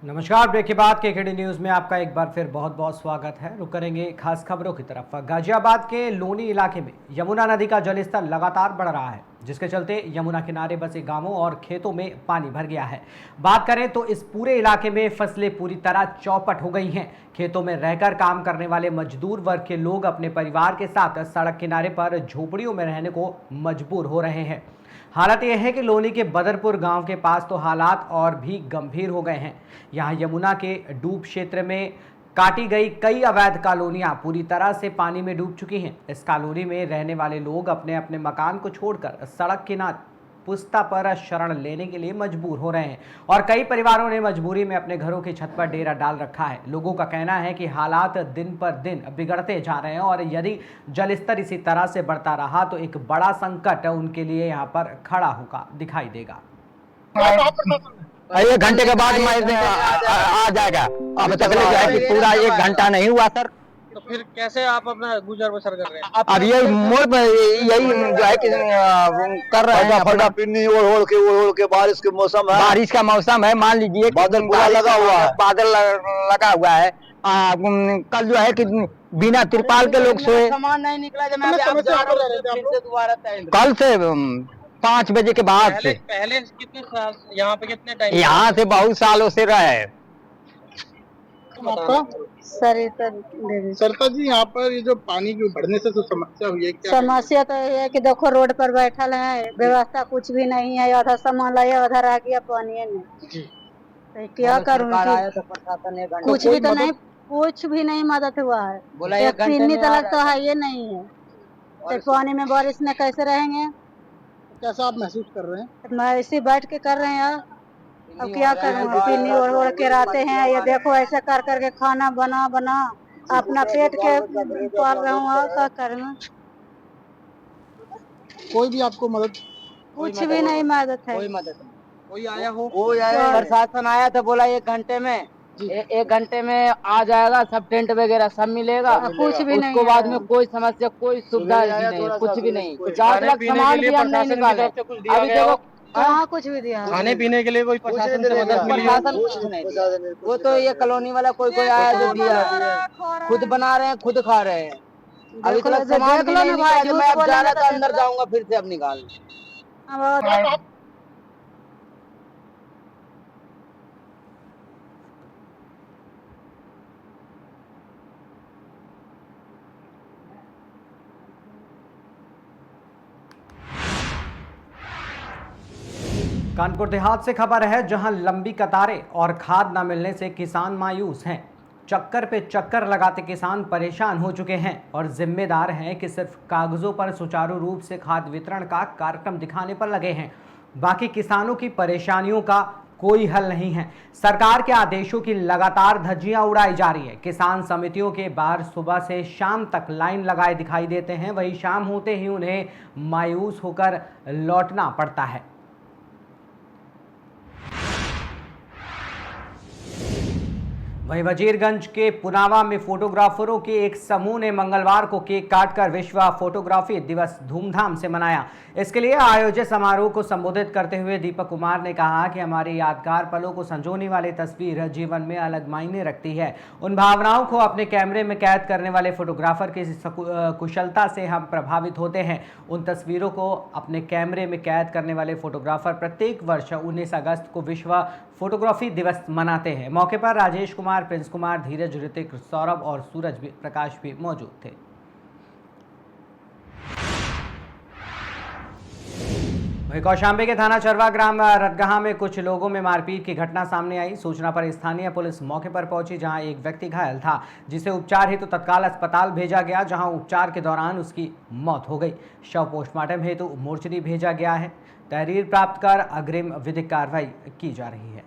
नमस्कार। ब्रेक के बाद केकेडी न्यूज में आपका एक बार फिर बहुत बहुत स्वागत है। रुक करेंगे खास खबरों की तरफ। गाजियाबाद के लोनी इलाके में यमुना नदी का जलस्तर लगातार बढ़ रहा है, जिसके चलते यमुना किनारे बसे गांवों और खेतों में पानी भर गया है। बात करें तो इस पूरे इलाके में फसलें पूरी तरह चौपट हो गई हैं। खेतों में रहकर काम करने वाले मजदूर वर्ग के लोग अपने परिवार के साथ सड़क किनारे पर झोपड़ियों में रहने को मजबूर हो रहे हैं। हालत यह है कि लोनी के बदरपुर गांव के पास तो हालात और भी गंभीर हो गए हैं। यहां यमुना के डूब क्षेत्र में काटी गई कई अवैध कॉलोनियां पूरी तरह से पानी में डूब चुकी हैं। इस कॉलोनी में रहने वाले लोग अपने अपने मकान को छोड़कर सड़क किनारे पुस्ता पर शरण लेने के लिए मजबूर हो रहे हैं और कई परिवारों ने मजबूरी में अपने घरों की छत पर डेरा डाल रखा है। लोगों का कहना है कि हालात दिन पर दिन बिगड़ते जा रहे हैं और यदि जलस्तर इसी तरह से बढ़ता रहा तो एक बड़ा संकट उनके लिए यहाँ पर खड़ा होगा दिखाई देगा। 1 घंटे के बाद आ जाएगा। अब तक ले जाए कि पूरा 1 घंटा नहीं हुआ सर। तो फिर कैसे आप अपना गुजर बसर कर रहे हैं? अब ये मोड़ पर यही जो है कि कर रहे हैं। फटा पिन्नी ओढ़ के बारिश के मौसम है, बारिश का मौसम है, मान लीजिए बादल पूरा लगा हुआ है, बादल लगा हुआ है। कल जो है कि बिना तिरपाल के लोग सोए। सामान नहीं निकला जब मैं दोबारा कल से 5 बजे के बाद से पहले कितने साल यहाँ पे कितने टाइम यहाँ से बहुत सालों से रहे। सरिता जी, यहाँ पर ये जो पानी के बढ़ने से जो समस्या हुई है, क्या समस्या तो ये है कि देखो रोड पर बैठल है, व्यवस्था कुछ भी नहीं है। आधा सामान लाया उधर आ गया पानी में, तो क्या करूँ? कुछ भी तो नहीं, कुछ भी नहीं मदद हुआ है। एक पिन्नी तलक तो है ये नहीं है, तो पानी में बारिश में कैसे रहेंगे? कैसा आप महसूस कर रहे हैं? मैं ऐसे बैठ के कर रहे हैं यार, अब क्या करूँ? पिन्नी ओढ़ ओढ़ के रहते हैं। ये देखो ऐसा कर करके खाना बना बना अपना पेट के पाल रहा हूँ, और क्या करूँ? कोई भी आपको मदद? कुछ भी नहीं मदद है। कोई आया हो? प्रशासन आया था, बोला 1 घंटे में 1 घंटे में आ जाएगा, सब टेंट वगैरह सब मिलेगा। कुछ भी नहीं उसको बाद में कोई समस्या, कोई सुविधा नहीं, कुछ भी नहीं। 4 लाख सामान भी हम नहीं निकाले। अभी देखो कहाँ कुछ भी दिया। खाने पीने के लिए कोई प्रशासन से मदद मिली? प्रशासन कुछ नहीं। वो तो ये कॉलोनी वाला कोई आया जो दिया, खुद बना रहे हैं, खुद खा रहे हैं। अभी तक सामान भी नहीं निकाला। जब मैं अब जा रहा था अंदर जाऊंगा फिर से अब निकाल। कानपुर देहात से खबर है, जहां लंबी कतारें और खाद न मिलने से किसान मायूस हैं। चक्कर पे चक्कर लगाते किसान परेशान हो चुके हैं और जिम्मेदार हैं कि सिर्फ कागजों पर सुचारू रूप से खाद वितरण का कार्यक्रम दिखाने पर लगे हैं। बाकी किसानों की परेशानियों का कोई हल नहीं है। सरकार के आदेशों की लगातार धज्जियां उड़ाई जा रही है। किसान समितियों के बाहर सुबह से शाम तक लाइन लगाए दिखाई देते हैं, वहीं शाम होते ही उन्हें मायूस होकर लौटना पड़ता है। वहीं वजीरगंज के पुनावा में फोटोग्राफरों के एक समूह ने मंगलवार को केक काटकर विश्व फोटोग्राफी दिवस धूमधाम से मनाया। इसके लिए आयोजित समारोह को संबोधित करते हुए दीपक कुमार ने कहा कि हमारी यादगार पलों को संजोने वाली तस्वीर जीवन में अलग मायने रखती है। उन भावनाओं को अपने कैमरे में कैद करने वाले फोटोग्राफर की कुशलता से हम प्रभावित होते हैं। उन तस्वीरों को अपने कैमरे में कैद करने वाले फोटोग्राफर प्रत्येक वर्ष 19 अगस्त को विश्व फोटोग्राफी दिवस मनाते हैं। मौके पर राजेश कुमार, प्रिंस कुमार, धीरज, ऋतिक, सौरभ और सूरज प्रकाश भी मौजूद थे। वहीं कौशाम्बी के थाना चरवा ग्राम रतगहा में कुछ लोगों में मारपीट की घटना सामने आई। सूचना पर स्थानीय पुलिस मौके पर पहुंची, जहां एक व्यक्ति घायल था, जिसे उपचार हेतु तत्काल अस्पताल भेजा गया, जहां उपचार के दौरान उसकी मौत हो गई। शव पोस्टमार्टम हेतु मोर्चरी भेजा गया है। तहरीर प्राप्त कर अग्रिम विधिक कार्रवाई की जा रही है।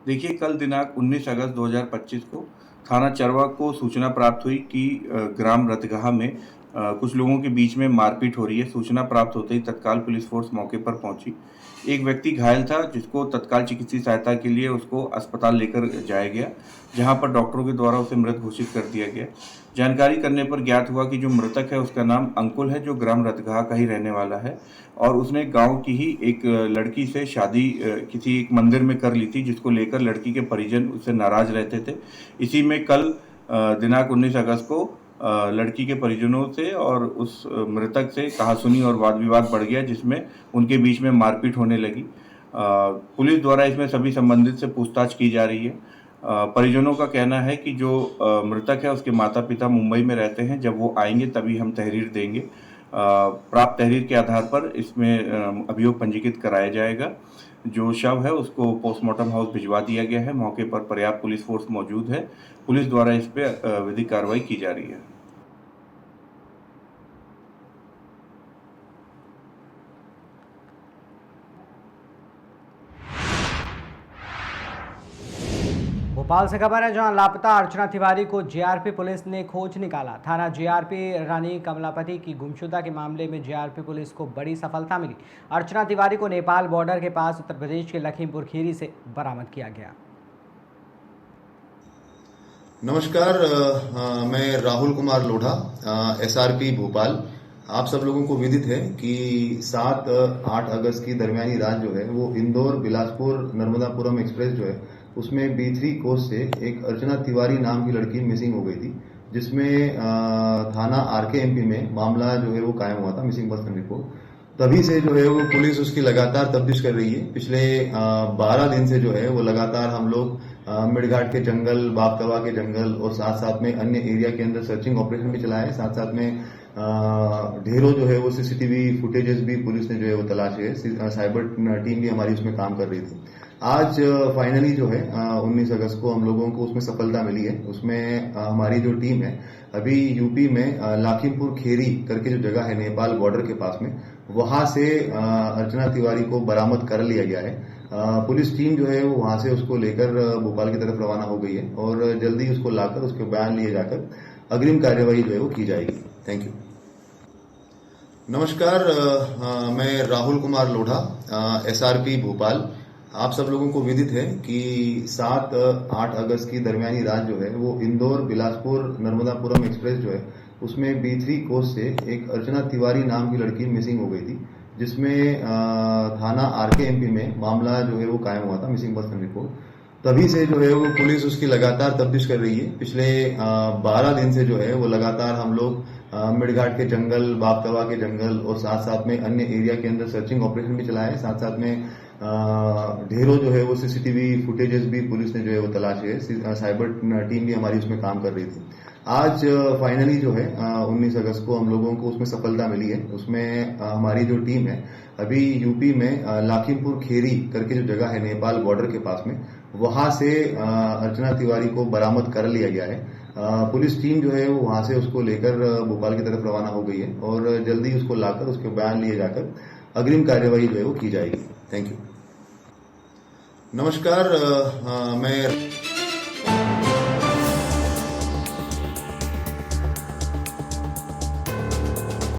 देखिए, कल दिनांक 19 अगस्त 2025 को थाना चरवा को सूचना प्राप्त हुई कि ग्राम रतगहा में कुछ लोगों के बीच में मारपीट हो रही है। सूचना प्राप्त होते ही तत्काल पुलिस फोर्स मौके पर पहुंची। एक व्यक्ति घायल था जिसको तत्काल चिकित्सीय सहायता के लिए उसको अस्पताल लेकर जाया गया, जहां पर डॉक्टरों के द्वारा उसे मृत घोषित कर दिया गया। जानकारी करने पर ज्ञात हुआ कि जो मृतक है उसका नाम अंकुल है, जो ग्राम रतगाह का ही रहने वाला है और उसने गांव की ही एक लड़की से शादी किसी एक मंदिर में कर ली थी, जिसको लेकर लड़की के परिजन उससे नाराज रहते थे। इसी में कल दिनांक 19 अगस्त को लड़की के परिजनों से और उस मृतक से कहासुनी और वाद विवाद बढ़ गया, जिसमें उनके बीच में मारपीट होने लगी। पुलिस द्वारा इसमें सभी संबंधित से पूछताछ की जा रही है। परिजनों का कहना है कि जो मृतक है उसके माता पिता मुंबई में रहते हैं, जब वो आएंगे तभी हम तहरीर देंगे। प्राप्त तहरीर के आधार पर इसमें अभियोग पंजीकृत कराया जाएगा। जो शव है उसको पोस्टमार्टम हाउस भिजवा दिया गया है। मौके पर पर्याप्त पुलिस फोर्स मौजूद है। पुलिस द्वारा इस पर विधिक कार्रवाई की जा रही है। भोपाल से खबर है, जहां लापता अर्चना तिवारी को जीआरपी पुलिस ने खोज निकाला। थाना जीआरपी रानी कमलापति की गुमशुदा के मामले में जीआरपी पुलिस को बड़ी सफलता मिली। अर्चना तिवारी को नेपाल बॉर्डर के पास उत्तर प्रदेश के लखीमपुर खीरी से बरामद किया गया। नमस्कार, मैं राहुल कुमार लोढ़ा, एसआरपी भोपाल। आप सब लोगों को विदित है कि 7-8 अगस्त की दरमियानी रात जो है वो इंदौर बिलासपुर नर्मदापुरम एक्सप्रेस जो है उसमें B3 कोच से एक अर्चना तिवारी नाम की लड़की मिसिंग हो गई थी, जिसमें थाना आरके एमपी में मामला जो है वो कायम हुआ था, मिसिंग पर्सन रिपोर्ट। तभी से जो है वो पुलिस उसकी लगातार तफ्तीश कर रही है। पिछले 12 दिन से जो है वो लगातार हम लोग मिडघाट के जंगल, बापतवा के जंगल और साथ साथ में अन्य एरिया के अंदर सर्चिंग ऑपरेशन भी चलाया है। साथ साथ में ढेरों जो है वो सीसीटीवी फुटेजेस भी पुलिस ने जो है वो तलाशे है। साइबर टीम भी हमारी उसमें काम कर रही थी। आज फाइनली जो है 19 अगस्त को हम लोगों को उसमें सफलता मिली है। उसमें हमारी जो टीम है अभी यूपी में लखीमपुर खीरी करके जो जगह है नेपाल बॉर्डर के पास में, वहां से अर्चना तिवारी को बरामद कर लिया गया है। पुलिस टीम जो है वो वहां से उसको लेकर भोपाल की तरफ रवाना हो गई है और जल्दी उसको लाकर उसके बयान लिए जाकर अग्रिम कार्यवाही जो है वो की जाएगी। Thank you. नमस्कार, मैं राहुल कुमार लोढ़ा, एसआरपी भोपाल। आप सब लोगों को विदित है कि 7-8 अगस्त की दरमियानी रात जो है वो इंदौर बिलासपुर नर्मदापुरम एक्सप्रेस जो है उसमें B3 कोच से एक अर्चना तिवारी नाम की लड़की मिसिंग हो गई थी, जिसमें थाना आरके एमपी में मामला जो है वो कायम हुआ था, मिसिंग पर्सन रिपोर्ट। तभी से जो है वो पुलिस उसकी लगातार तफ्तीश कर रही है। पिछले 12 दिन से जो है वो लगातार हम लोग मिडघाट के जंगल, बापतवा के जंगल और साथ साथ में अन्य एरिया के अंदर सर्चिंग ऑपरेशन भी चलाया है। साथ साथ में ढेरों जो है वो सीसीटीवी फुटेजेस भी पुलिस ने जो है वो तलाशे है। साइबर टीम भी हमारी उसमें काम कर रही थी। आज फाइनली जो है 19 अगस्त को हम लोगों को उसमें सफलता मिली है। उसमें हमारी जो टीम है अभी यूपी में लखीमपुर खीरी करके जो जगह है नेपाल बॉर्डर के पास में, वहां से अर्चना तिवारी को बरामद कर लिया गया है। पुलिस टीम जो है वो वहां से उसको लेकर भोपाल की तरफ रवाना हो गई है और जल्दी उसको लाकर उसके बयान लिए जाकर अग्रिम कार्यवाही जो है वो की जाएगी। Thank you. नमस्कार, मैं